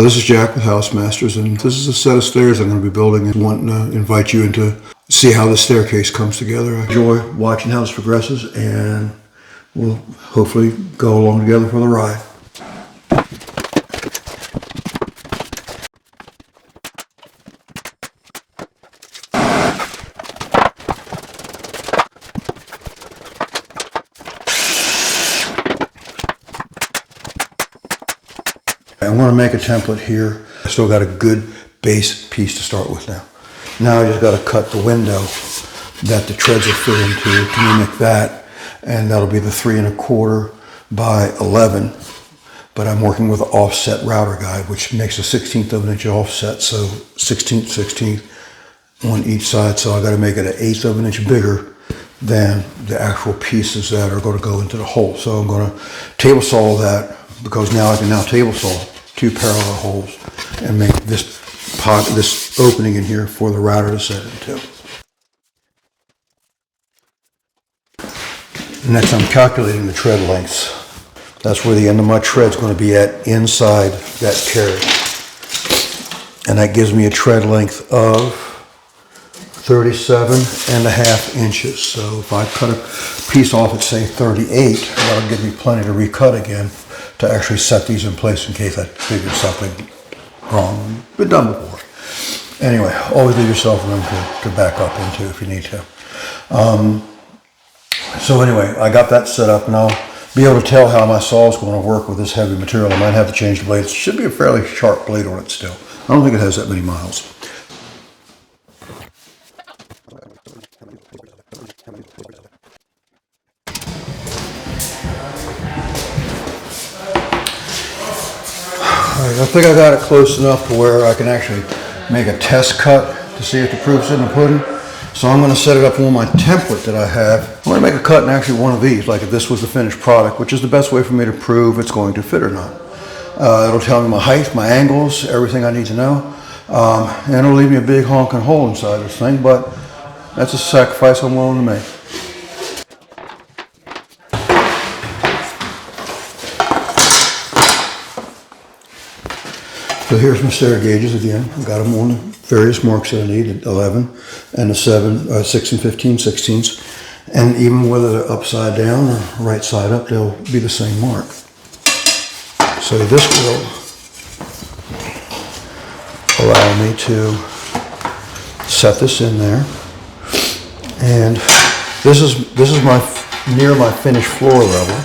This is Jack with Housemasters, and this is a set of stairs I'm going to be building and wanting to invite you in to see how the staircase comes together. I enjoy watching how this progresses, and we'll hopefully go along together for the ride. I'm going to make a template here. I still got a good base piece to start with now. Now I just got to cut the window that the treads will fit into to mimic that, and that'll be the 3 1/4 by 11. But I'm working with an offset router guide, which makes a 1/16 of an inch offset, so 16th on each side. So I got to make it an 1/8 of an inch bigger than the actual pieces that are going to go into the hole. So I'm going to table saw that, because now I can table saw 2 parallel holes and make this pocket, this opening in here for the router to set into. Next, I'm calculating the tread lengths. That's where the end of my tread is going to be at inside that carriage. And that gives me a tread length of 37.5 inches. So if I cut a piece off at, say, 38, that'll give me plenty to recut again to actually set these in place in case I figured something wrong. Been done before. Anyway, always leave yourself room to back up into if you need to. So anyway, I got that set up, and I'll be able to tell how my saw is going to work with this heavy material. I might have to change the blade. It should be a fairly sharp blade on it still. I don't think it has that many miles. I think I got it close enough to where I can actually make a test cut to see if the proof's in the pudding. So I'm going to set it up on my template that I have. I'm going to make a cut in actually one of these, like if this was the finished product, which is the best way for me to prove it's going to fit or not. It'll tell me my height, my angles, everything I need to know. And it'll leave me a big honking hole inside this thing, but that's a sacrifice I'm willing to make. So here's my stair gauges again. I've got them on the various marks that I need, the 11 and the 6 and 15/16. And even whether they're upside down or right side up, they'll be the same mark. So this will allow me to set this in there. And this is near my finished floor level.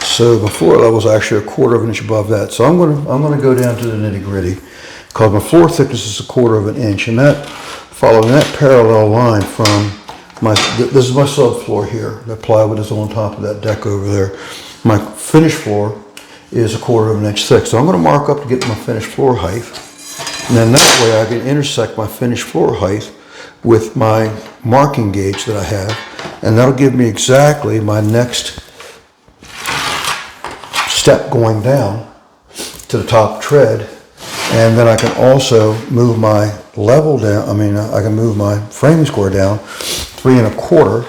So the floor level is actually a 1/4 of an inch above that. So I'm gonna go down to the nitty gritty, because my floor thickness is a 1/4 of an inch, and that following that parallel line from this is my subfloor here. That plywood is on top of that deck over there. My finished floor is a 1/4 of an inch thick. So I'm gonna mark up to get my finished floor height, and then that way I can intersect my finished floor height with my marking gauge that I have, and that'll give me exactly my next step going down to the top tread. And then I can also move my level down. I can move my framing square down 3 1/4,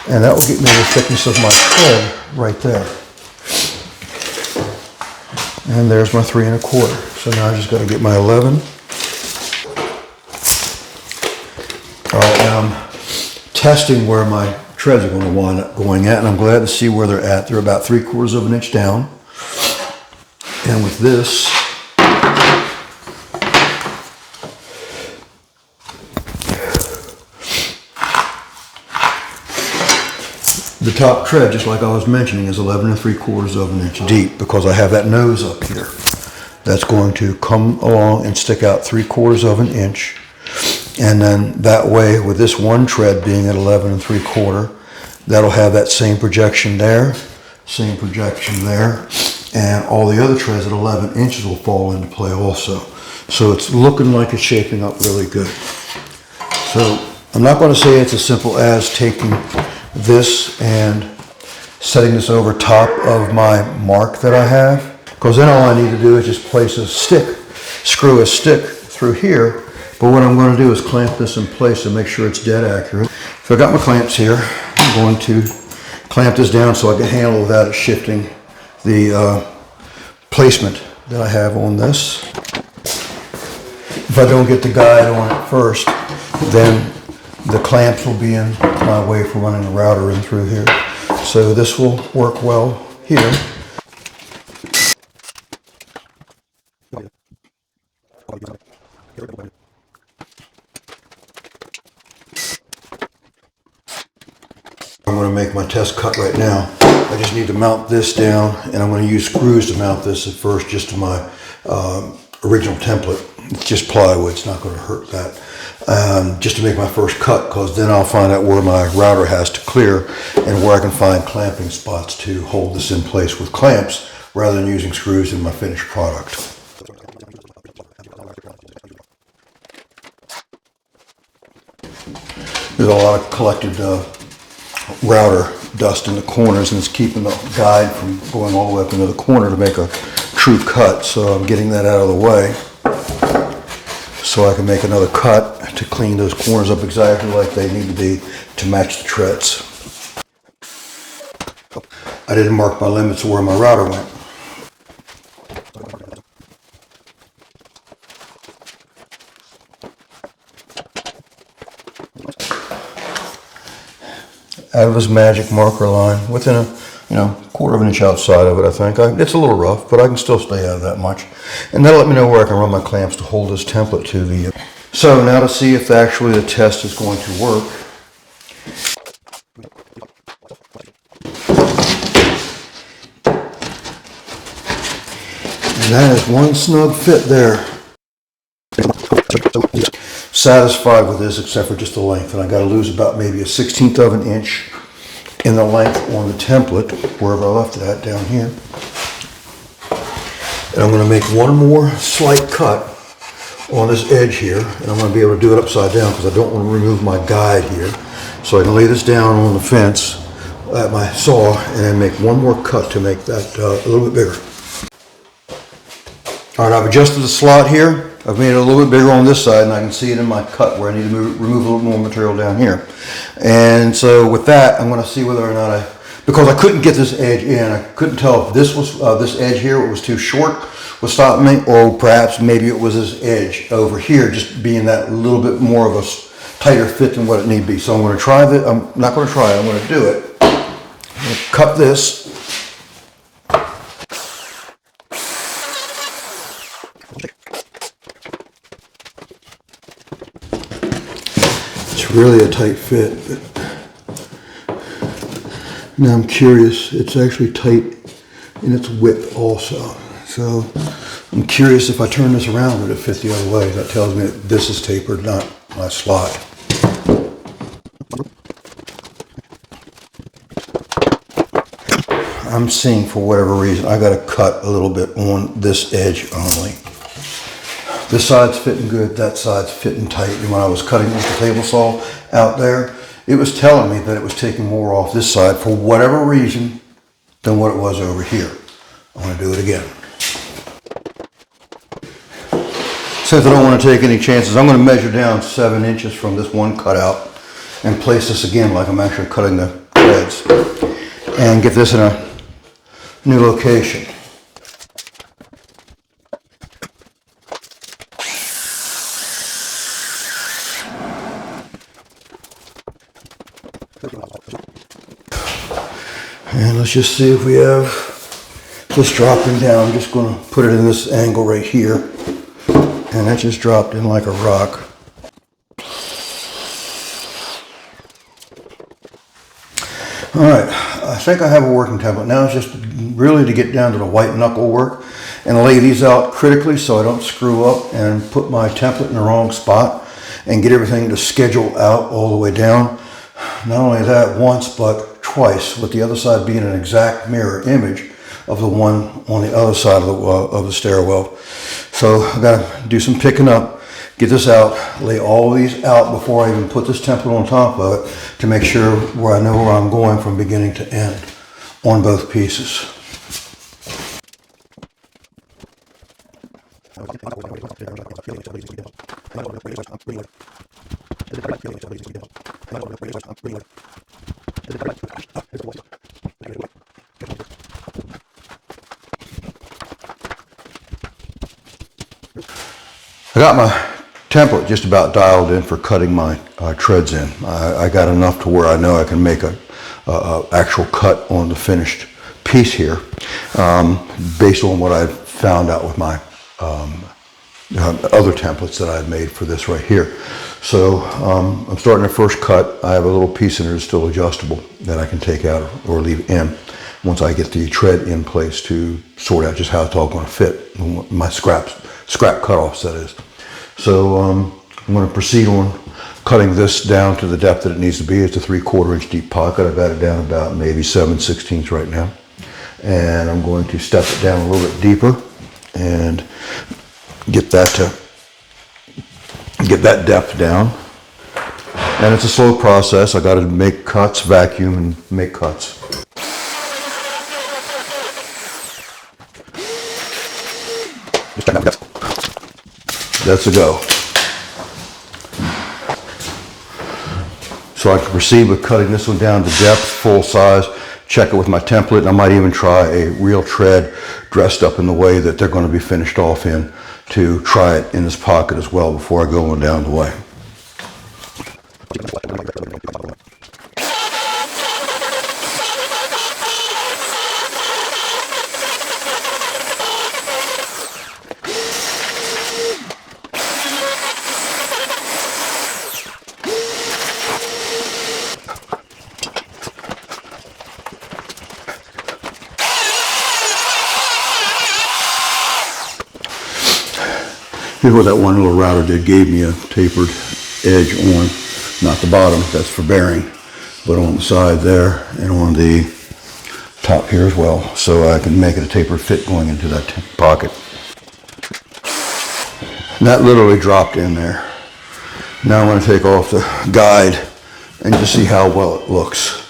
and that will get me the thickness of my tread right there. And there's my 3 1/4. So now I just got to get my 11. All right, now I'm testing where my treads are going to wind up going at, and I'm glad to see where they're at. They're about 3/4 of an inch down. And with this, the top tread, just like I was mentioning, is 11 3/4 of an inch deep, because I have that nose up here. That's going to come along and stick out 3/4 of an inch. And then that way, with this one tread being at 11 3/4, that'll have that same projection there, and all the other treads at 11 inches will fall into play also. So it's looking like it's shaping up really good. So I'm not going to say it's as simple as taking this and setting this over top of my mark that I have, because then all I need to do is just place a stick, screw a stick through here. But what I'm going to do is clamp this in place and make sure it's dead accurate. So I got my clamps here. I'm going to clamp this down so I can handle without it shifting the placement that I have on this. If I don't get the guide on it first, then the clamps will be in my way for running the router in through here. So this will work well here. I'm going to make my test cut right now. I just need to mount this down, and I'm going to use screws to mount this at first just to my original template. It's just plywood, it's not going to hurt that. Just to make my first cut, because then I'll find out where my router has to clear and where I can find clamping spots to hold this in place with clamps rather than using screws in my finished product. There's a lot of collected router dust in the corners, and it's keeping the guide from going all the way up into the corner to make a true cut. So I'm getting that out of the way so I can make another cut to clean those corners up exactly like they need to be to match the treads. I didn't mark my limits of where my router went. Out of this magic marker line, within a quarter of an inch outside of it, I think. It's a little rough, but I can still stay out of that much. And that'll let me know where I can run my clamps to hold this template to the... So now to see if actually the test is going to work. And that is one snug fit there. Satisfied with this except for just the length, and I got to lose about maybe a 1/16 of an inch in the length on the template wherever I left it at down here. And I'm going to make one more slight cut on this edge here, and I'm going to be able to do it upside down because I don't want to remove my guide here. So I can lay this down on the fence at my saw and then make one more cut to make that a little bit bigger. All right, I've adjusted the slot here. I've made it a little bit bigger on this side, and I can see it in my cut where I need to remove a little more material down here. And so with that, I'm going to see whether or not because I couldn't get this edge in, I couldn't tell if this was this edge here was too short, was stopping me, or perhaps maybe it was this edge over here just being that little bit more of a tighter fit than what it need to be. So I'm going to try that. I'm not going to try it. I'm going to do it. I'm going to cut this. Really a tight fit, but now I'm curious, it's actually tight in its width also. So I'm curious if I turn this around, would it fit the other way? That tells me that this is tapered, not my slot. I'm seeing for whatever reason, I got to cut a little bit on this edge only. This side's fitting good, that side's fitting tight. And when I was cutting with the table saw out there, it was telling me that it was taking more off this side for whatever reason than what it was over here. I'm going to do it again. Since I don't want to take any chances, I'm going to measure down 7 inches from this one cutout and place this again like I'm actually cutting the threads and get this in a new location. And let's just see if we have this dropping down. I'm just going to put it in this angle right here. And that just dropped in like a rock. All right, I think I have a working template. Now it's just really to get down to the white knuckle work and lay these out critically so I don't screw up and put my template in the wrong spot and get everything to schedule out all the way down. Not only that once, but twice, with the other side being an exact mirror image of the one on the other side of the stairwell. So I've got to do some picking up, get this out, lay all these out before I even put this template on top of it to make sure where I know where I'm going from beginning to end on both pieces. I got my template just about dialed in for cutting my treads in. I got enough to where I know I can make a actual cut on the finished piece here, based on what I found out with my other templates that I had made for this right here. So I'm starting the first cut. I have a little piece in there that's still adjustable that I can take out or leave in once I get the tread in place to sort out just how it's all going to fit, my scrap cutoffs, that is. So I'm going to proceed on cutting this down to the depth that it needs to be. It's a 3/4 inch deep pocket. I've got it down about maybe 7/16 right now. And I'm going to step it down a little bit deeper and get that depth down. And it's a slow process. I got to make cuts, vacuum, and make cuts. That's a go. So I can proceed with cutting this one down to depth, full size, check it with my template, and I might even try a real tread dressed up in the way that they're going to be finished off in to try it in this pocket as well before I go on down the way. Here's what that one little router did, gave me a tapered edge on, not the bottom, that's for bearing, but on the side there and on the top here as well, so I can make it a tapered fit going into that pocket. And that literally dropped in there. Now I'm going to take off the guide and just see how well it looks.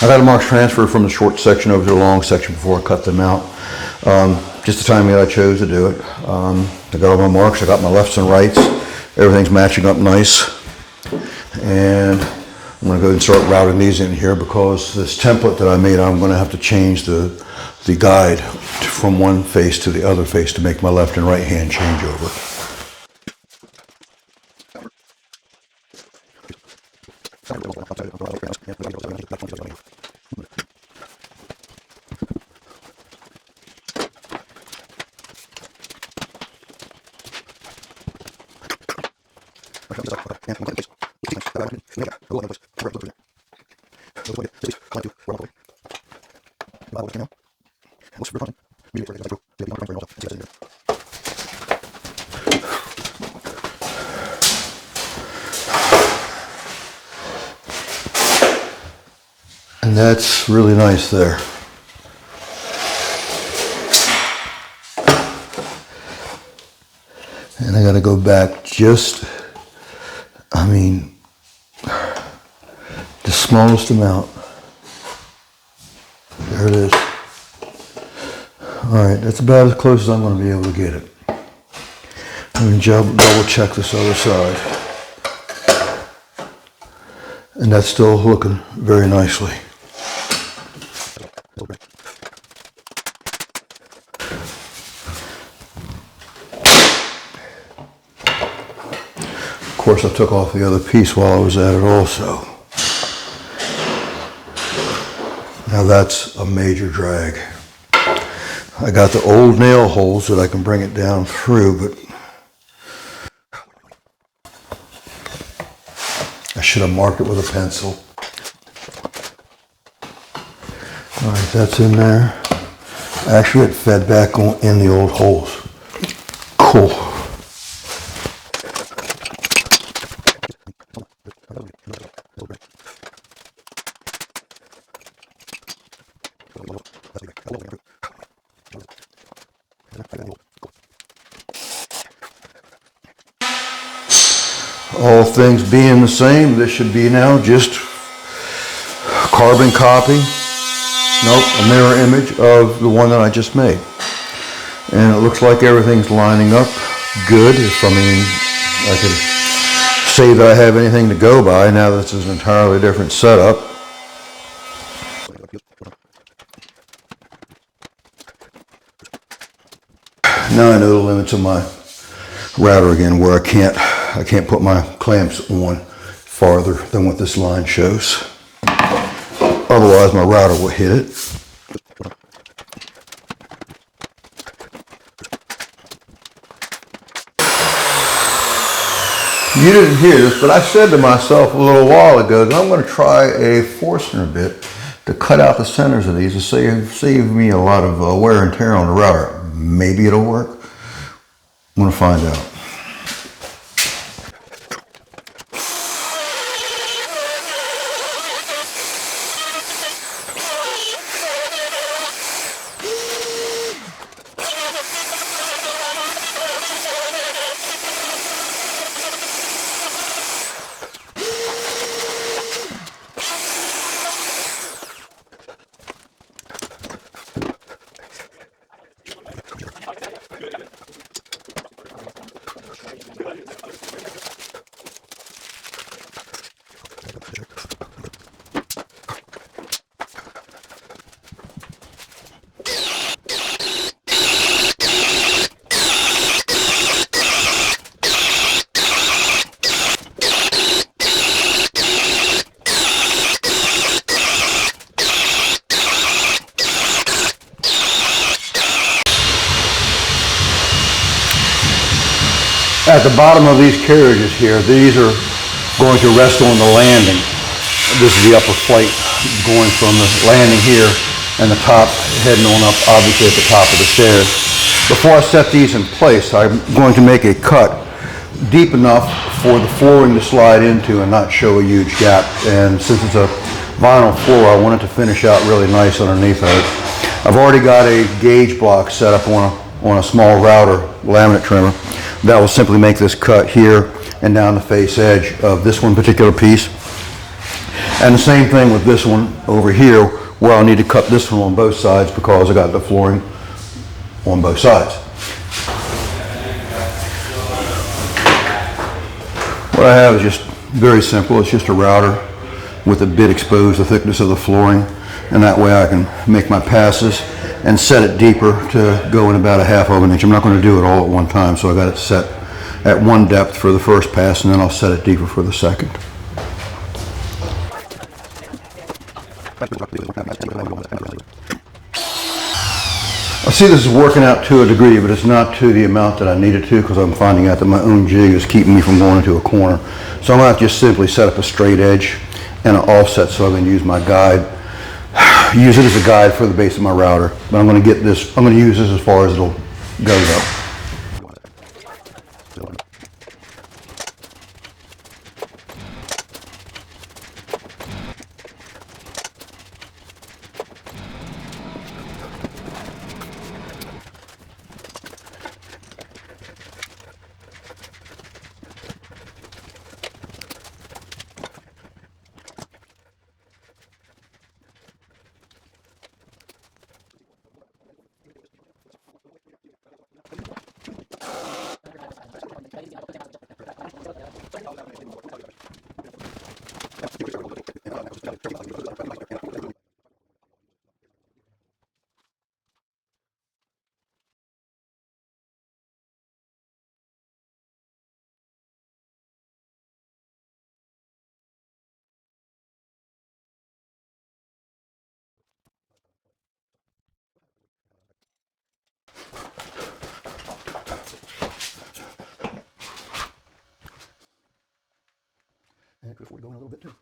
I got a marks transfer from the short section over to the long section before I cut them out. Just the timing that I chose to do it. I got all my marks, I got my lefts and rights. Everything's matching up nice. And I'm going to go ahead and start routing these in here because this template that I made, I'm going to have to change the guide from one face to the other face to make my left and right hand change over. And that's really nice there. And I got to go back just, the smallest amount. There it is. All right, that's about as close as I'm going to be able to get it. I'm going to double check this other side. And that's still looking very nicely. Of course, I took off the other piece while I was at it also. Now that's a major drag. I got the old nail holes that I can bring it down through, but I should have marked it with a pencil. All right, that's in there. Actually, it fed back in the old holes. Cool. All things being the same, this should be now just carbon copy. Nope, a mirror image of the one that I just made. And it looks like everything's lining up good. If I could say that I have anything to go by, now this is an entirely different setup. Now I know the limits of my router again, where I can't put my clamps on farther than what this line shows. Otherwise my router will hit it. You didn't hear this, but I said to myself a little while ago that I'm going to try a forstner bit to cut out the centers of these to save me a lot of wear and tear on the router. Maybe it'll work. I'm going to find out. At the bottom of these carriages here, these are going to rest on the landing. This is the upper plate going from the landing here and the top heading on up, obviously at the top of the stairs. Before I set these in place, I'm going to make a cut deep enough for the flooring to slide into and not show a huge gap. And since it's a vinyl floor, I want it to finish out really nice underneath of it. I've already got a gauge block set up on a small router laminate trimmer. That will simply make this cut here and down the face edge of this one particular piece. And the same thing with this one over here, where I'll need to cut this one on both sides because I got the flooring on both sides. What I have is just very simple. It's just a router with a bit exposed, the thickness of the flooring, and that way I can make my passes and set it deeper to go in about a half of an inch. I'm not going to do it all at one time, so I got it set at one depth for the first pass, and then I'll set it deeper for the second. I see this is working out to a degree, but it's not to the amount that I need it to, because I'm finding out that my own jig is keeping me from going into a corner. So I'm going to have to just simply set up a straight edge and an offset so I can use my guide. Use it as a guide for the base of my router, but I'm going to use this as far as it'll go though. And before we go in a little bit too.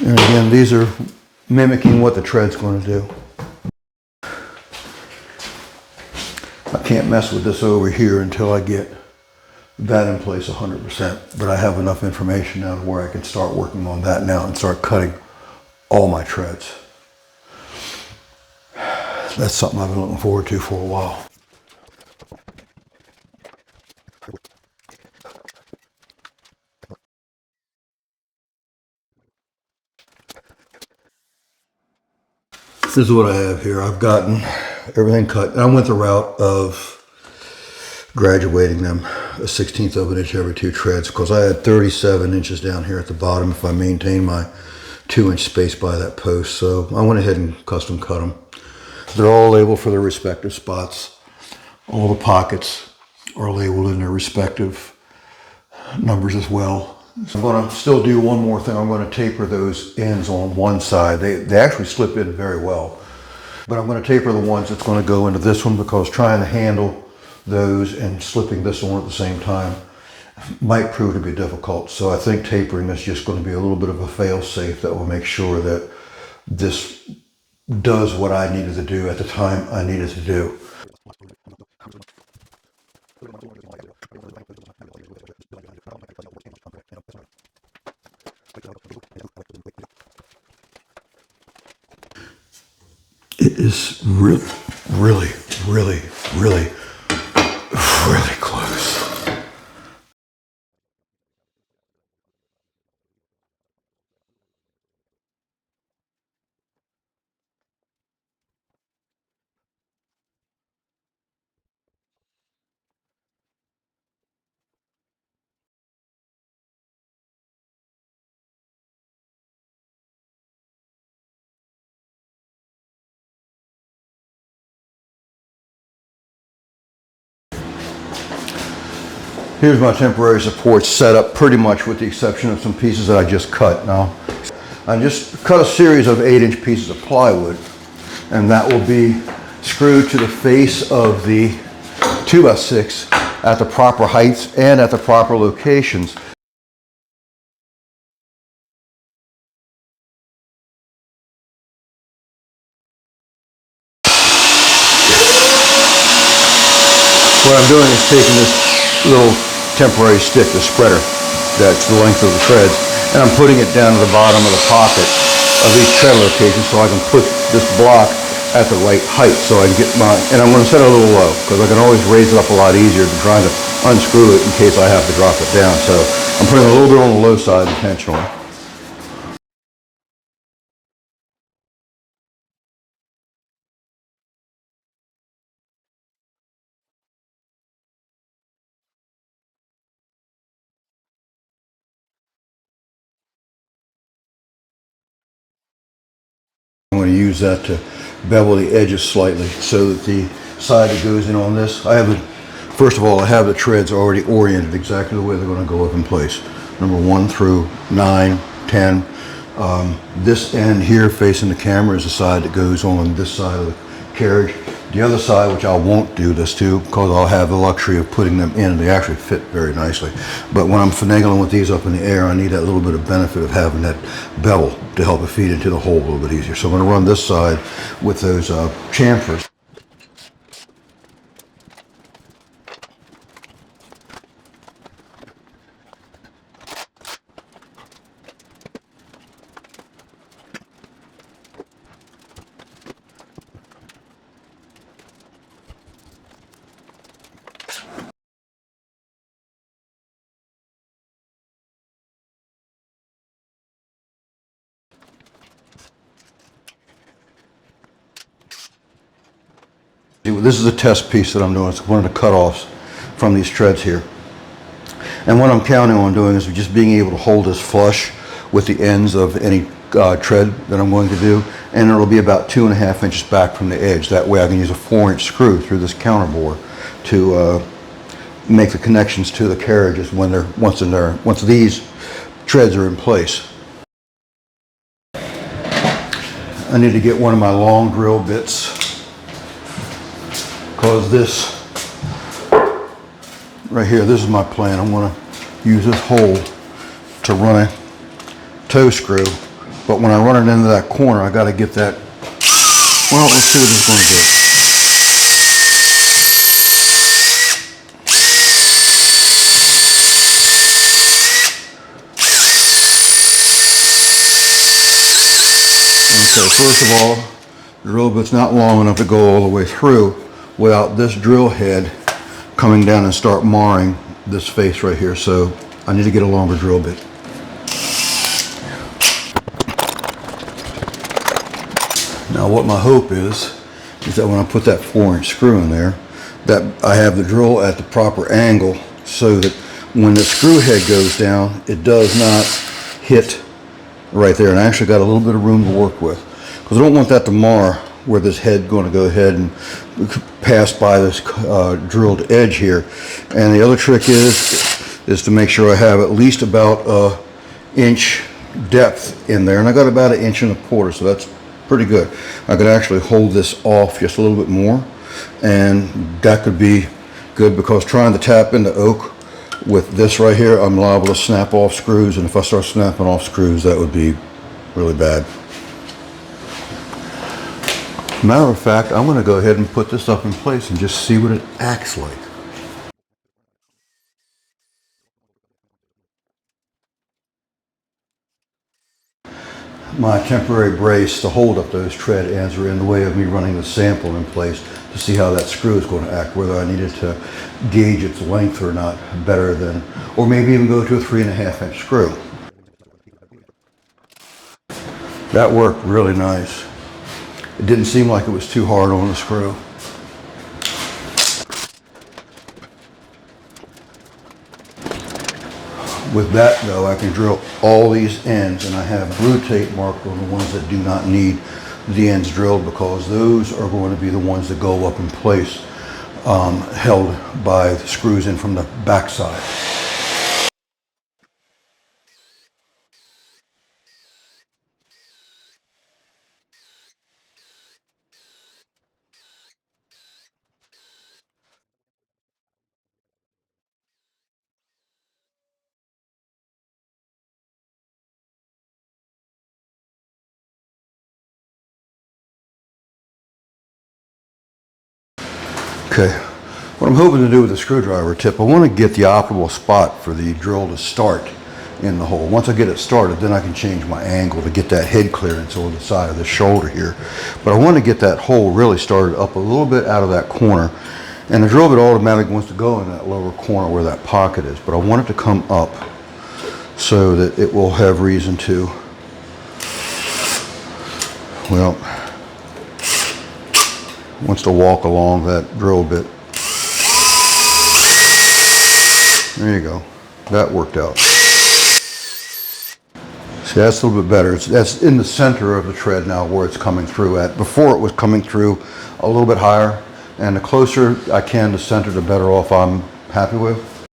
And again, these are mimicking what the tread's going to do. I can't mess with this over here until I get that in place 100%, but I have enough information now to where I can start working on that now and start cutting all my treads. That's something I've been looking forward to for a while. This is what I have here. I've gotten everything cut, and I went the route of graduating them a 1/16 of an inch every 2 treads because I had 37 inches down here at the bottom if I maintain my 2-inch space by that post. So I went ahead and custom cut them. They're all labeled for their respective spots. All the pockets are labeled in their respective numbers as well. So I'm going to still do one more thing. I'm going to taper those ends on one side. They actually slip in very well. But I'm going to taper the ones that's going to go into this one because trying to handle those and slipping this on at the same time might prove to be difficult. So I think tapering is just going to be a little bit of a fail-safe that will make sure that this does what I needed to do at the time I needed to do. It is really, really, really, really, really close. Here's my temporary support set up pretty much with the exception of some pieces that I just cut. Now, I just cut a series of 8-inch pieces of plywood, and that will be screwed to the face of the 2x6 at the proper heights and at the proper locations. What I'm doing is taking this little temporary stick, the spreader, that's the length of the treads, and I'm putting it down to the bottom of the pocket of each tread location so I can put this block at the right height so I can get my, and I'm going to set it a little low because I can always raise it up a lot easier than trying to unscrew it in case I have to drop it down. So I'm putting a little bit on the low side intentionally. I'm going to use that to bevel the edges slightly so that the side that goes in on this, first of all, I have the treads already oriented exactly the way they're going to go up in place. Number 1 through 9, 10. This end here facing the camera is the side that goes on this side of the carriage. The other side, which I won't do this to because I'll have the luxury of putting them in and they actually fit very nicely. But when I'm finagling with these up in the air, I need that little bit of benefit of having that bevel to help it feed into the hole a little bit easier. So I'm going to run this side with those chamfers. This is a test piece that I'm doing. It's one of the cutoffs from these treads here. And what I'm counting on doing is just being able to hold this flush with the ends of any tread that I'm going to do. And it'll be about 2.5 inches back from the edge. That way I can use a 4-inch screw through this counterbore to make the connections to the carriages once these treads are in place. I need to get one of my long drill bits because this right here, this is my plan. I'm going to use this hole to run a toe screw, but when I run it into that corner, I got to get that. Well, let's see what this is going to do. So first of all, the drill bit's not long enough to go all the way through without this drill head coming down and start marring this face right here. So I need to get a longer drill bit. Now what my hope is that when I put that 4-inch screw in there, that I have the drill at the proper angle so that when the screw head goes down, it does not hit right there. And I actually got a little bit of room to work with, because I don't want that to mar where this head going to go ahead and pass by this drilled edge here. And the other trick is to make sure I have at least about an inch depth in there, and I got about 1.25 inches, so that's pretty good. I could actually hold this off just a little bit more, and that could be good, because trying to tap into oak with this right here, I'm liable to snap off screws, and if I start snapping off screws, that would be really bad. Matter of fact, I'm going to go ahead and put this up in place and just see what it acts like. My temporary brace to hold up those tread ends are in the way of me running the sample in place to see how that screw is going to act, whether I needed to gauge its length or not better than, or maybe even go to a 3.5-inch screw. That worked really nice. It didn't seem like it was too hard on the screw. With that though, I can drill all these ends, and I have blue tape marked on the ones that do not need the ends drilled, because those are going to be the ones that go up in place, held by the screws in from the back side. Okay, what I'm hoping to do with the screwdriver tip, I want to get the optimal spot for the drill to start in the hole. Once I get it started, then I can change my angle to get that head clearance on the side of the shoulder here. But I want to get that hole really started up a little bit out of that corner, and the drill bit automatically wants to go in that lower corner where that pocket is, but I want it to come up so that it will have reason to, well, wants to walk along that drill bit. There you go. That worked out. See, that's a little bit better. That's in the center of the tread now where it's coming through at. Before it was coming through a little bit higher, and the closer I can to center, the better off I'm happy with.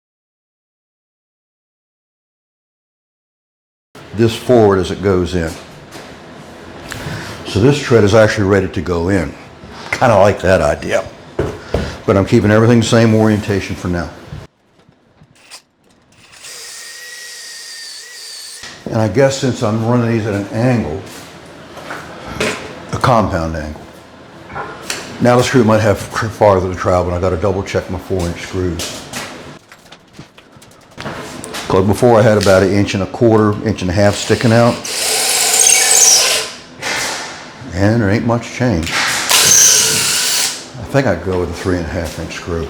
This forward as it goes in. So this tread is actually ready to go in. Kind of like that idea, but I'm keeping everything the same orientation for now. And I guess since I'm running these at an angle, a compound angle, now the screw might have farther to travel, and I got to double check my 4-inch screws. Because before I had about 1.25 inches, 1.5 inches sticking out, and there ain't much change. I think I'd go with a 3.5-inch screw.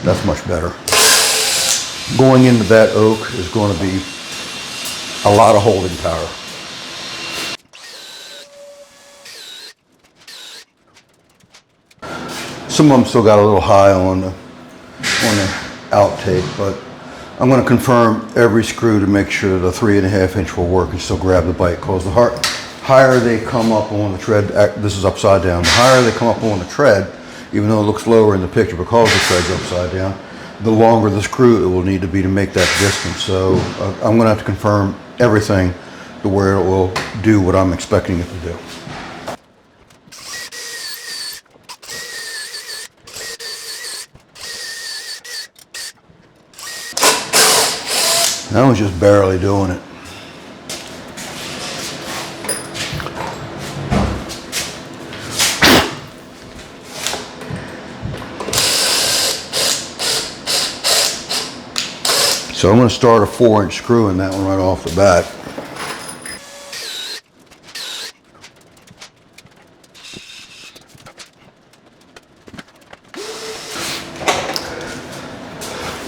That's much better. Going into that oak is going to be a lot of holding power. Some of them still got a little high on the outtake, but I'm going to confirm every screw to make sure the 3.5-inch will work and still grab the bite, because the higher they come up on the tread, this is upside down, the higher they come up on the tread, even though it looks lower in the picture because the tread's upside down, the longer the screw it will need to be to make that distance. So I'm going to have to confirm everything to where it will do what I'm expecting it to do. That was just barely doing it. So I'm going to start a 4-inch screw in that one right off the bat.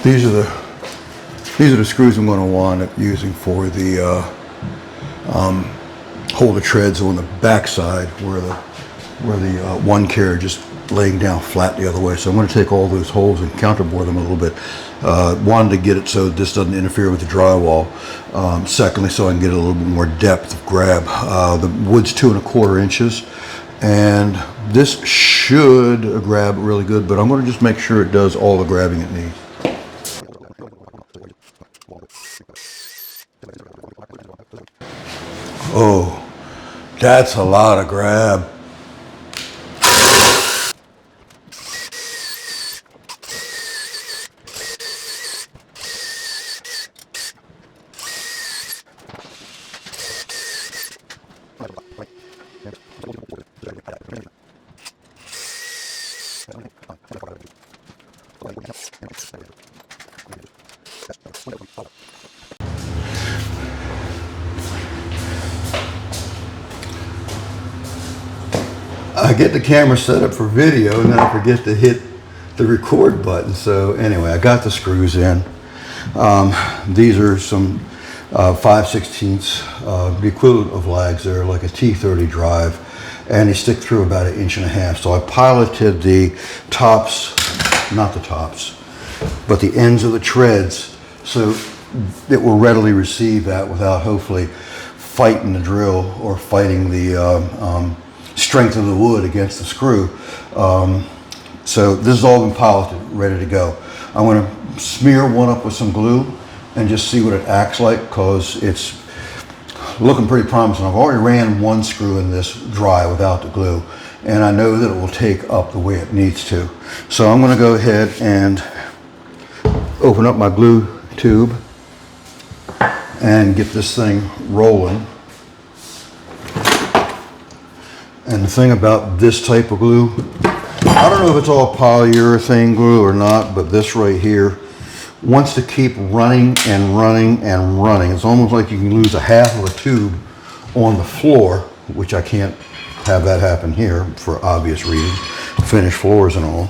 These are the screws I'm going to wind up using for the hold the treads on the back side where the one carriage is laying down flat the other way. So I'm going to take all those holes and counterbore them a little bit. One, to get it so this doesn't interfere with the drywall. Secondly, so I can get a little bit more depth of grab. The wood's 2 1/4 inches, and this should grab really good, but I'm going to just make sure it does all the grabbing it needs. Oh, that's a lot of grab. I get the camera set up for video and then I forget to hit the record button. So anyway, I got the screws in. These are some 5/16, the equivalent of lags. They're like a T30 drive, and they stick through about 1.5 inches. So I piloted the tops, not the tops, but the ends of the treads, so it will readily receive that without hopefully fighting the drill or fighting the strength of the wood against the screw. So this has all been piloted, ready to go. I'm going to smear one up with some glue and just see what it acts like, because it's looking pretty promising. I've already ran one screw in this dry without the glue, and I know that it will take up the way it needs to. So I'm going to go ahead and open up my glue tube and get this thing rolling. And the thing about this type of glue, I don't know if it's all polyurethane glue or not, but this right here wants to keep running and running and running. It's almost like you can lose a half of a tube on the floor, which I can't have that happen here for obvious reasons, finished floors and all.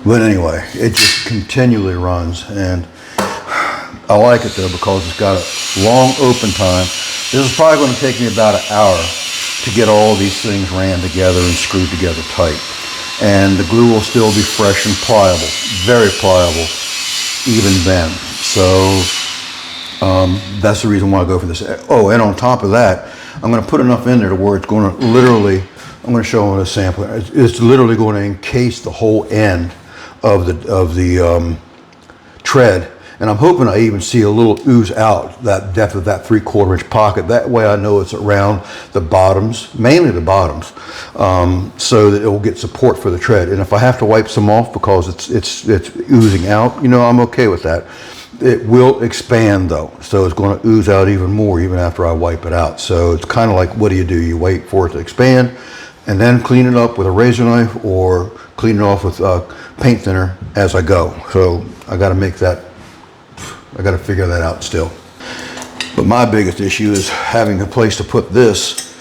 But anyway, it just continually runs, and I like it though because it's got a long open time. This is probably going to take me about 1 hour to get all these things ran together and screwed together tight. And the glue will still be fresh and pliable, very pliable, even then. So that's the reason why I go for this. Oh, and on top of that, I'm going to put enough in there to where it's going to literally, I'm going to show them a sample. It's literally going to encase the whole end of the tread. And I'm hoping I even see a little ooze out that depth of that 3/4 inch pocket. That way I know it's around the bottoms, mainly the bottoms, so that it will get support for the tread. And if I have to wipe some off because it's oozing out, you know, I'm okay with that. It will expand though, so it's going to ooze out even more even after I wipe it out. So it's kind of like, what do? You wait for it to expand and then clean it up with a razor knife or clean it off with paint thinner as I go. So I got to make that. I got to figure that out still. But my biggest issue is having a place to put this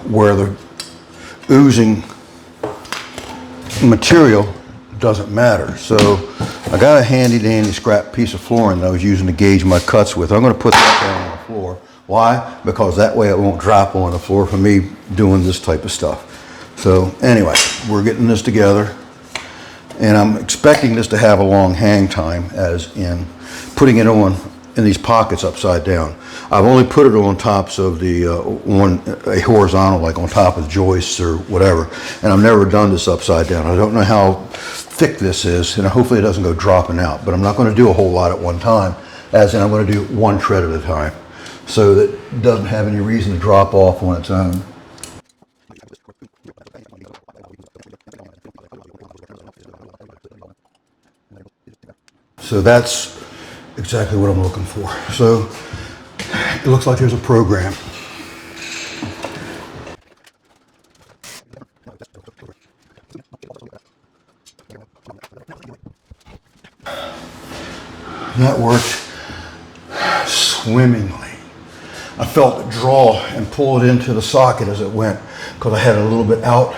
where the oozing material doesn't matter. So I got a handy dandy scrap piece of flooring that I was using to gauge my cuts with. I'm going to put that down on the floor. Why? Because that way it won't drop on the floor for me doing this type of stuff. So anyway, we're getting this together, and I'm expecting this to have a long hang time, as in putting it on in these pockets upside down. I've only put it on tops of the a horizontal, like on top of joists or whatever, and I've never done this upside down. I don't know how thick this is, and hopefully it doesn't go dropping out, but I'm not going to do a whole lot at one time, as in I'm going to do one tread at a time, so that it doesn't have any reason to drop off on its own. So that's exactly what I'm looking for. So it looks like there's a program. That worked swimmingly. I felt it draw and pull it into the socket as it went because I had it a little bit out,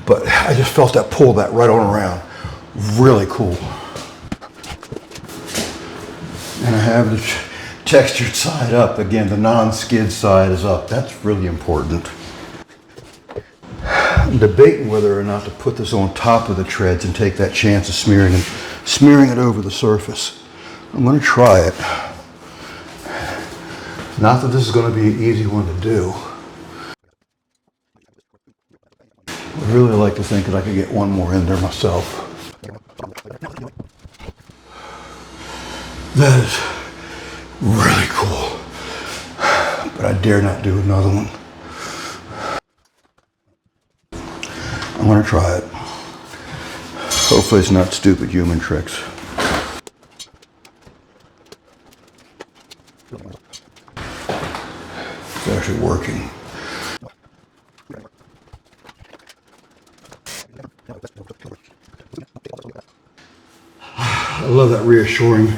but I just felt that pull that right on around. Really cool. And I have the textured side up. Again, the non-skid side is up. That's really important. I'm debating whether or not to put this on top of the treads and take that chance of smearing it over the surface. I'm going to try it. Not that this is going to be an easy one to do. I'd really like to think that I could get one more in there myself. That is really cool. But I dare not do another one. I'm going to try it. Hopefully it's not stupid human tricks. It's actually working. I love that reassuring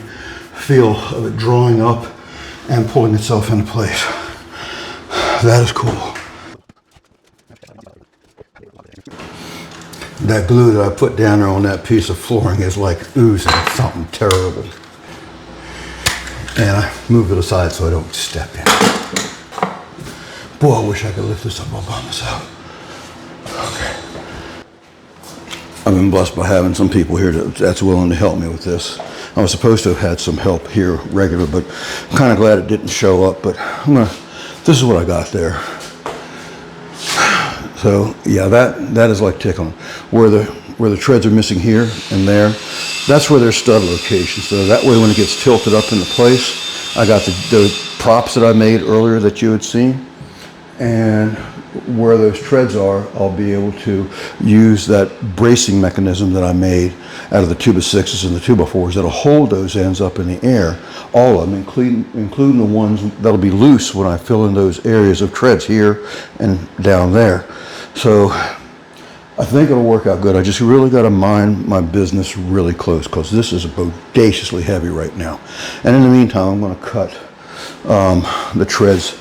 feel of it drawing up and pulling itself into place. That is cool. That glue that I put down there on that piece of flooring is like oozing something terrible. And I moved it aside so I don't step in. Boy, I wish I could lift this up all by myself. Okay. I've been blessed by having some people here that's willing to help me with this. I was supposed to have had some help here regular, but I'm kind of glad it didn't show up. But this is what I got there. So yeah, that is like tickling. Where the treads are missing here and there, that's where their stud location. So that way when it gets tilted up into place, I got the props that I made earlier that you had seen. And where those treads are, I'll be able to use that bracing mechanism that I made out of the 2x6s and the 2x4s that'll hold those ends up in the air, all of them, including the ones that'll be loose when I fill in those areas of treads here and down there. So I think it'll work out good. I just really got to mind my business really close because this is bodaciously heavy right now. And in the meantime, I'm going to cut the treads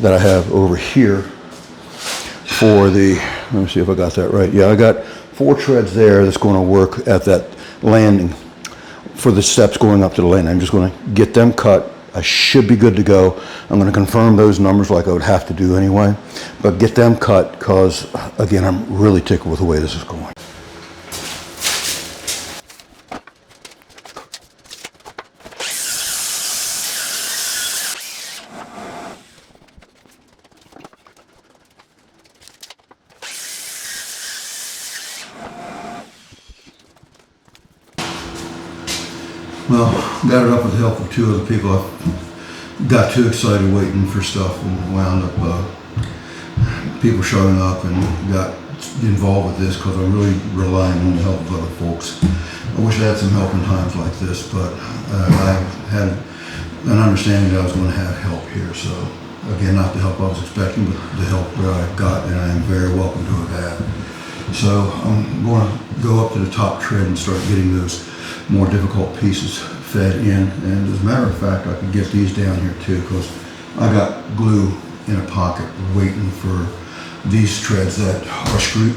that I have over here for the, let me see if I got that right. Yeah, I got 4 treads there that's going to work at that landing for the steps going up to the landing. I'm just going to get them cut. I should be good to go. I'm going to confirm those numbers like I would have to do anyway, but get them cut because, again, I'm really tickled with the way this is going. Well, got it up with the help of 2 other people. I got too excited waiting for stuff and wound up people showing up and got involved with this because I'm really relying on the help of other folks. I wish I had some help in times like this, but I had an understanding that I was going to have help here. So again, not the help I was expecting, but the help that I got, and I am very welcome to have had. So I'm going to go up to the top tread and start getting those more difficult pieces fed in, and as a matter of fact I could get these down here too because I got glue in a pocket waiting for these treads that are screwed. I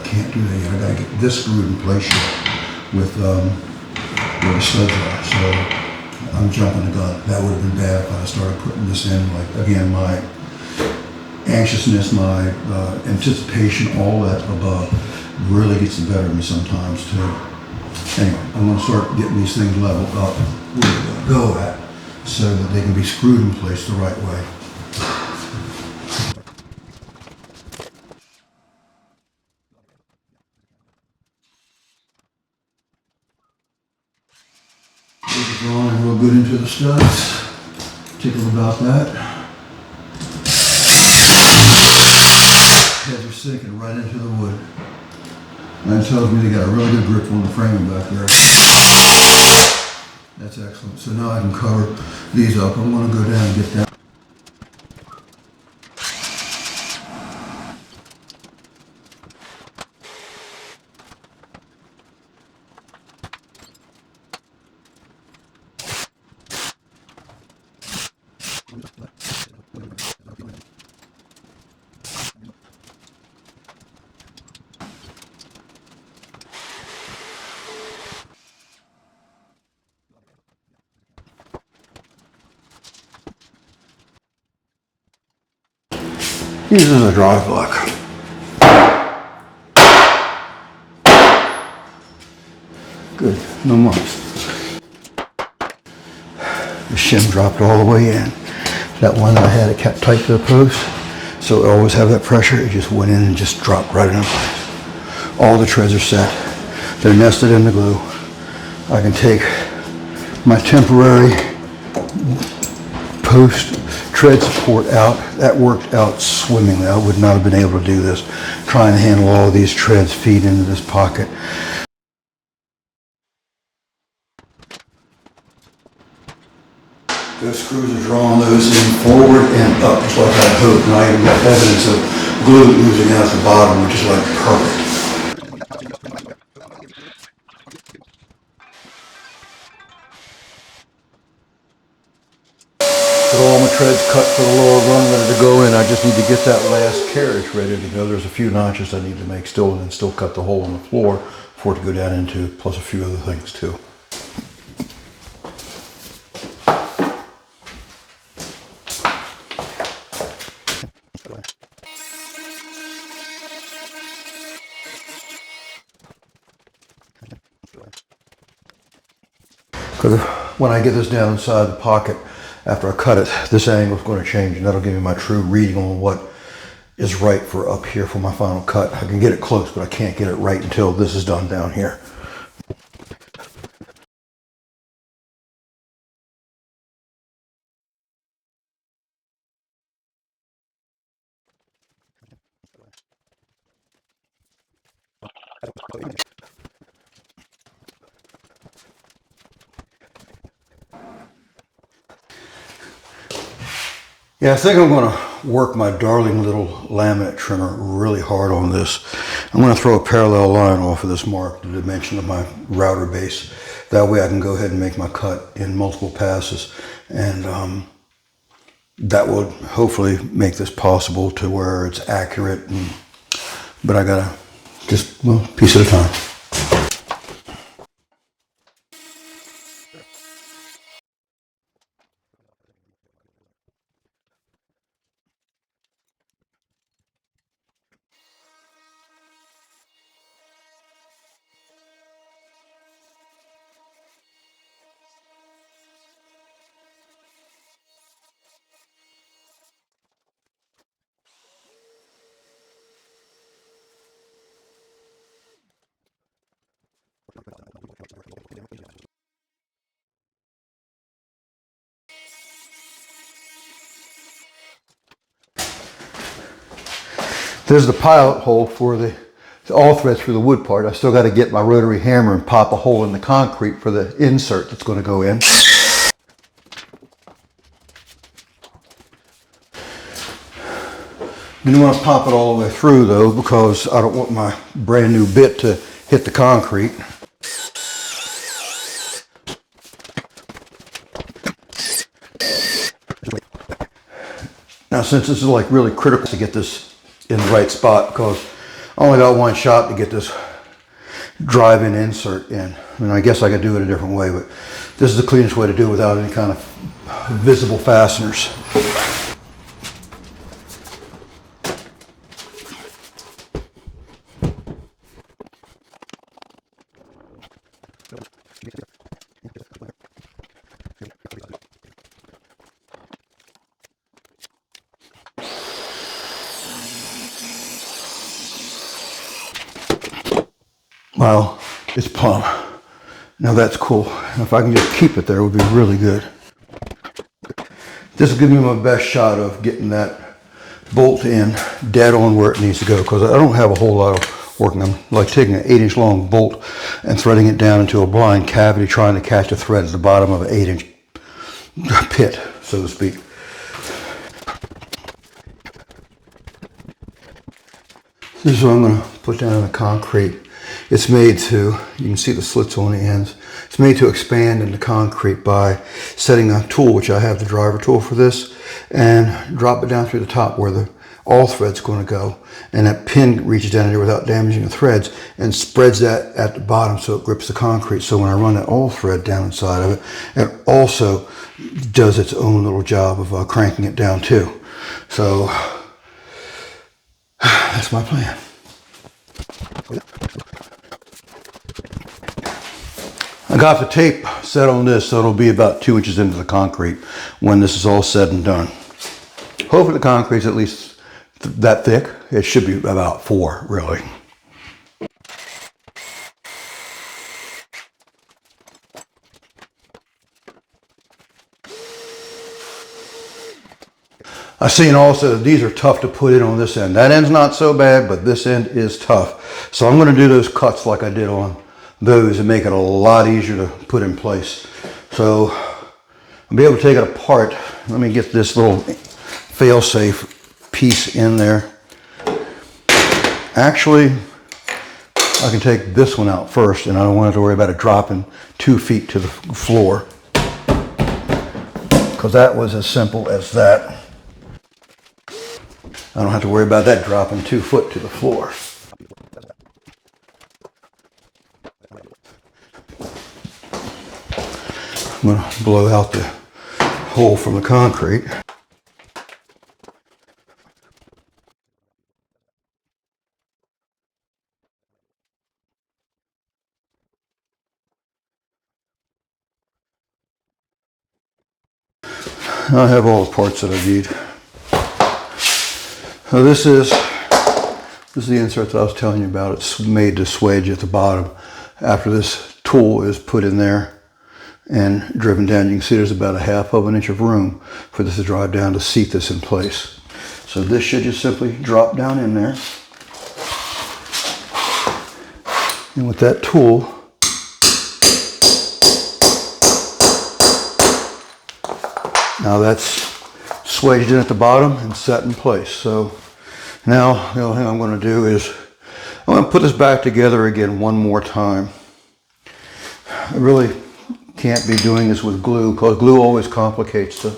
can't do that yet. I gotta get this screwed in place yet with where the studs are. So I'm jumping the gun. That would have been bad if I started putting this in. Like again, my anxiousness, my anticipation, all that above really gets the better of me sometimes too. Anyway, I'm going to start getting these things leveled up where they're going to go at so that they can be screwed in place the right way. These are drawing real good into the studs. Tickled about that. Heads are sinking right into the wood. That tells me they got a really good grip on the framing back there. That's excellent. So now I can cover these up. I'm going to go down and get that. uses a drive block. Good, no marks. The shim dropped all the way in. That one that I had, it kept tight to the post, so it always have that pressure. It just went in and just dropped right in place. All the treads are set. They're nested in the glue. I can take my temporary post tread support out. That worked out swimmingly. I would not have been able to do this, trying to handle all of these treads feed into this pocket. Those screws are drawing those in forward and up, just like I hoped. And I even got evidence of glue oozing out the bottom, which is like perfect. Got all my treads cut for the lower run ready to go in. I just need to get that last carriage ready to go. There's a few notches I need to make still, and then still cut the hole in the floor for it to go down into, plus a few other things too. Because when I get this down inside the pocket, after I cut it, this angle is going to change, and that'll give me my true reading on what is right for up here for my final cut. I can get it close, but I can't get it right until this is done down here. Yeah, I think I'm going to work my darling little laminate trimmer really hard on this. I'm going to throw a parallel line off of this mark, the dimension of my router base. That way I can go ahead and make my cut in multiple passes. And that would hopefully make this possible to where it's accurate. But I got to just, well, piece at a time. There's the pilot hole for the all threads for the wood part. I still got to get my rotary hammer and pop a hole in the concrete for the insert that's going to go in. You don't want to pop it all the way through though, because I don't want my brand new bit to hit the concrete. Now, since this is like really critical to get this in the right spot, because I only got one shot to get this drive-in insert in. I mean, I guess I could do it a different way, but this is the cleanest way to do it without any kind of visible fasteners. Wow, it's plumb. Now that's cool. If I can just keep it there, it would be really good. This will give me my best shot of getting that bolt in dead on where it needs to go, because I don't have a whole lot of working. I'm like taking an 8-inch long bolt and threading it down into a blind cavity, trying to catch a thread at the bottom of an 8-inch pit, so to speak. This is what I'm going to put down in the concrete. It's made to, you can see the slits on the ends. It's made to expand into concrete by setting a tool, which I have the driver tool for this, and drop it down through the top where the all thread's going to go. And that pin reaches down in there without damaging the threads and spreads that at the bottom so it grips the concrete. So when I run that all thread down inside of it, it also does its own little job of cranking it down too. So That's my plan. I got the tape set on this, so it'll be about 2 inches into the concrete when this is all said and done. Hopefully the concrete's at least that thick. It should be about 4, really. I've seen also that these are tough to put in on this end. That end's not so bad, but this end is tough. So I'm going to do those cuts like I did on those and make it a lot easier to put in place. So I'll be able to take it apart. Let me get this little fail-safe piece in there. Actually, I can take this one out first, and I don't have to worry about it dropping 2 feet to the floor, because that was as simple as that. I don't have to worry about that dropping 2 foot to the floor. I'm going to blow out the hole from the concrete. I have all the parts that I need. So this is the insert that I was telling you about. It's made to swedge at the bottom. After this tool is put in there and driven down, you can see there's about a 1/2 inch of room for this to drive down to seat this in place. So this should just simply drop down in there. And with that tool, now that's swaged in at the bottom and set in place. So now the only thing I'm going to do is I'm going to put this back together again one more time. I really can't be doing this with glue, because glue always complicates the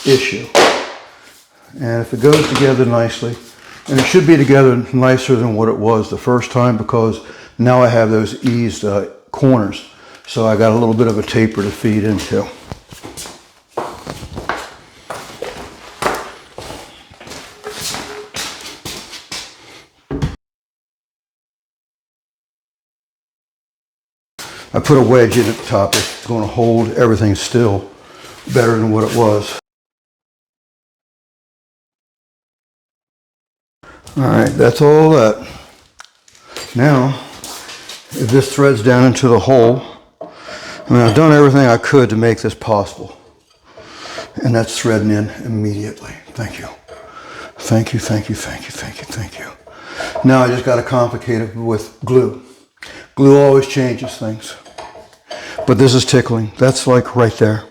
issue. And if it goes together nicely, and it should be together nicer than what it was the first time, because now I have those eased corners. So I got a little bit of a taper to feed into. I put a wedge in at the top. It's going to hold everything still better than what it was. All right, that's all that. Now, if this threads down into the hole, I mean, I've done everything I could to make this possible. And that's threading in immediately. Thank you. Thank you, thank you, thank you, thank you, thank you. Now I just got to complicate it with glue. Glue always changes things. But this is tickling. That's like right there.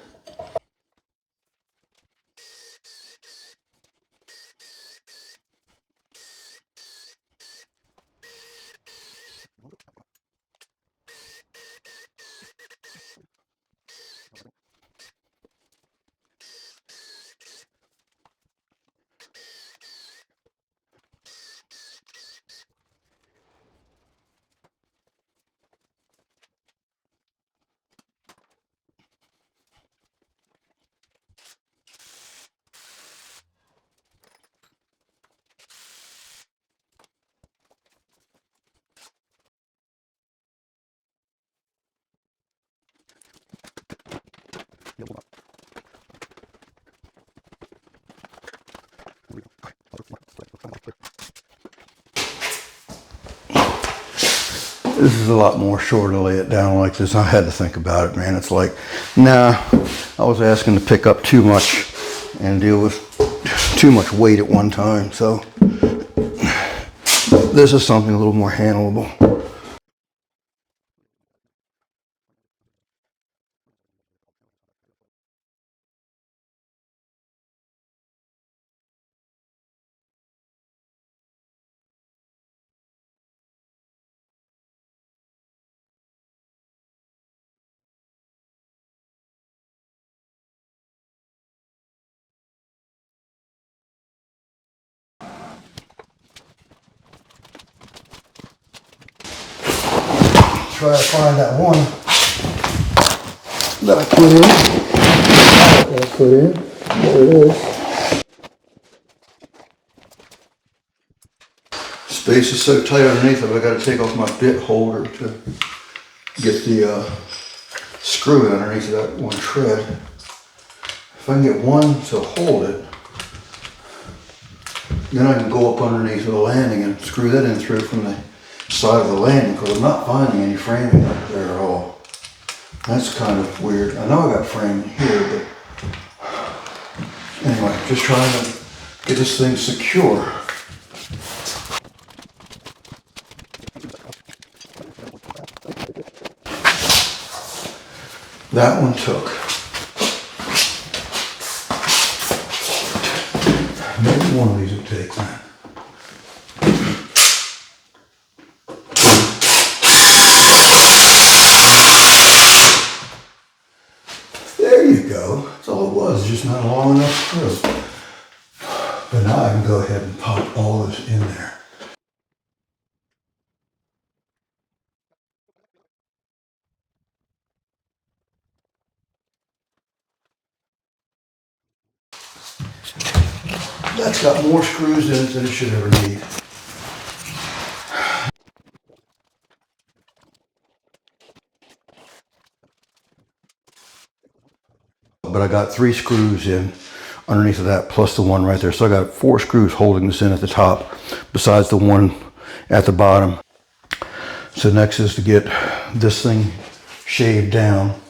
This is a lot more sure to lay it down like this. I had to think about it, man. It's like, nah, I was asking to pick up too much and deal with too much weight at one time. So this is something a little more handleable. Try to find that one that I put in. There it is. space is so tight underneath it, I got to take off my bit holder to get the screw underneath that one tread. If I can get one to hold it, then I can go up underneath the landing and screw that in through from the side of the landing, because I'm not finding any framing up there at all. That's kind of weird. I know I got framing here, but anyway, just trying to get this thing secure. That one took. Maybe one of these will take that. There you go. That's all it was. Just not a long enough screw. But now I can go ahead and pop all this in there. That's got more screws in it than it should ever need. But I got 3 screws in underneath of that, plus the one right there. So I got 4 screws holding this in at the top, besides the one at the bottom. So next is to get this thing shaved down.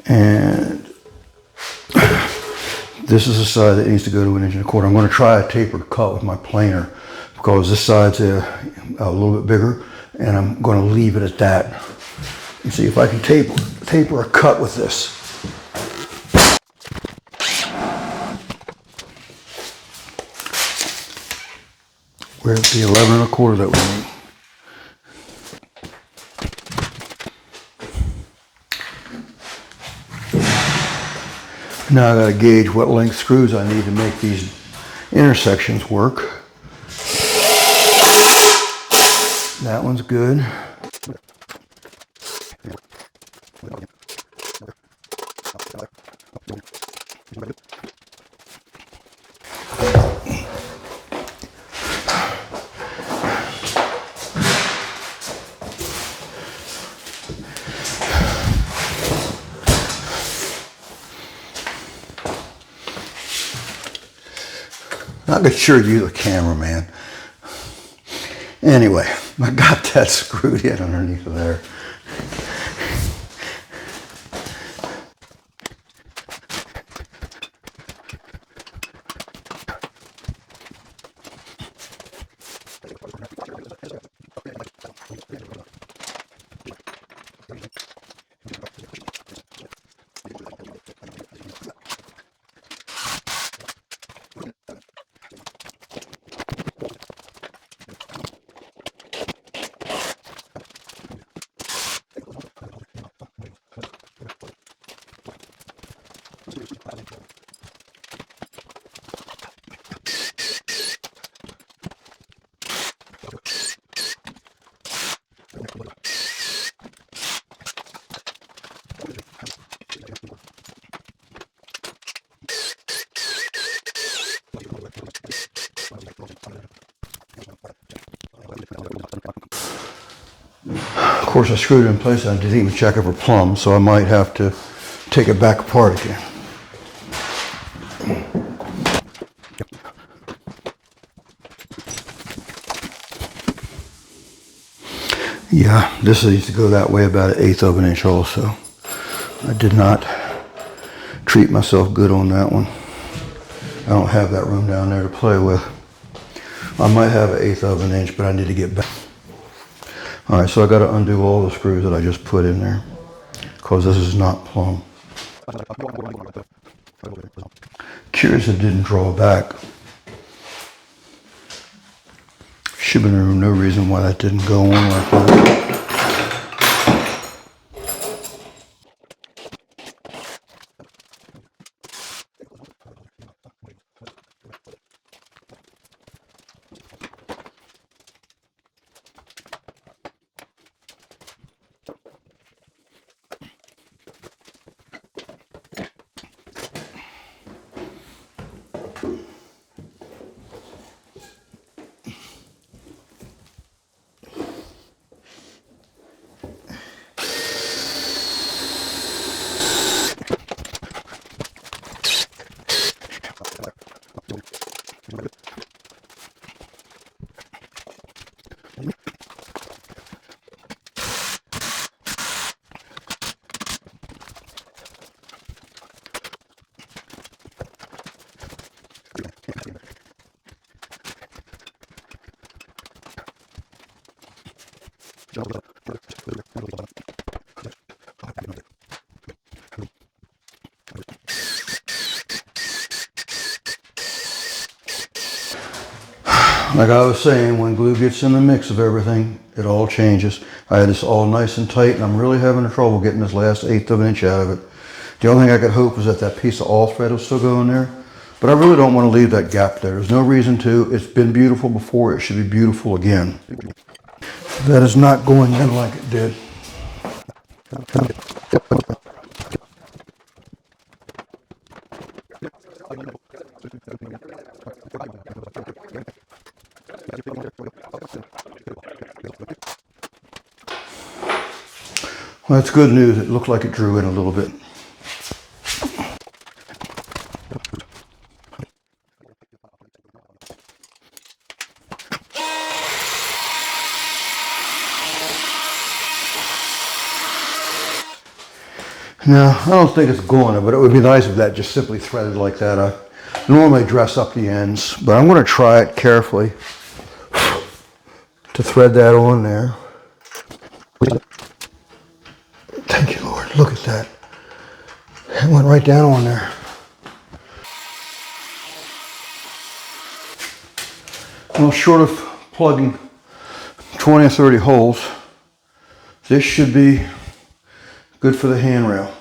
And this is the side that needs to go to 1 1/4 inch. I'm going to try a tapered cut with my planer, because this side's a little bit bigger, and I'm going to leave it at that and see if I can taper a cut with this. Where's the 11 1/4 that we need? Now I got to gauge what length screws I need to make these intersections work. That one's good. I could sure use a cameraman. Anyway, I got that screwed in underneath of there. Of course, I screwed it in place. I didn't even check it for plumb, so I might have to take it back apart again. Yeah, this needs to go that way about 1/8 of an inch also. I did not treat myself good on that one. I don't have that room down there to play with. I might have 1/8 of an inch, but I need to get back. All right, so I got to undo all the screws that I just put in there, because this is not plumb. Curious it didn't draw back. Should have been no reason why that didn't go on like that. Like I was saying, when glue gets in the mix of everything, it all changes. I had this all nice and tight, and I'm really having trouble getting this last 1/8 of an inch out of it. The only thing I could hope is that that piece of all thread will still go in there, but I really don't want to leave that gap there. There's no reason to. It's been beautiful before. It should be beautiful again. That is not going in like it did. Well, that's good news. It looked like it drew in a little bit. Now, I don't think it's going to, but it would be nice if that just simply threaded like that. I normally dress up the ends, but I'm going to try it carefully to thread that on there. Thank you, Lord. Look at that. It went right down on there. Well, short of plugging 20 or 30 holes, this should be good for the handrail.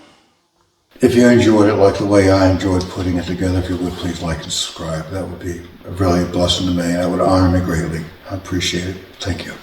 If you enjoyed it like the way I enjoyed putting it together, if you would please like and subscribe. That would be really a blessing to me, and that would honor me greatly. I appreciate it. Thank you.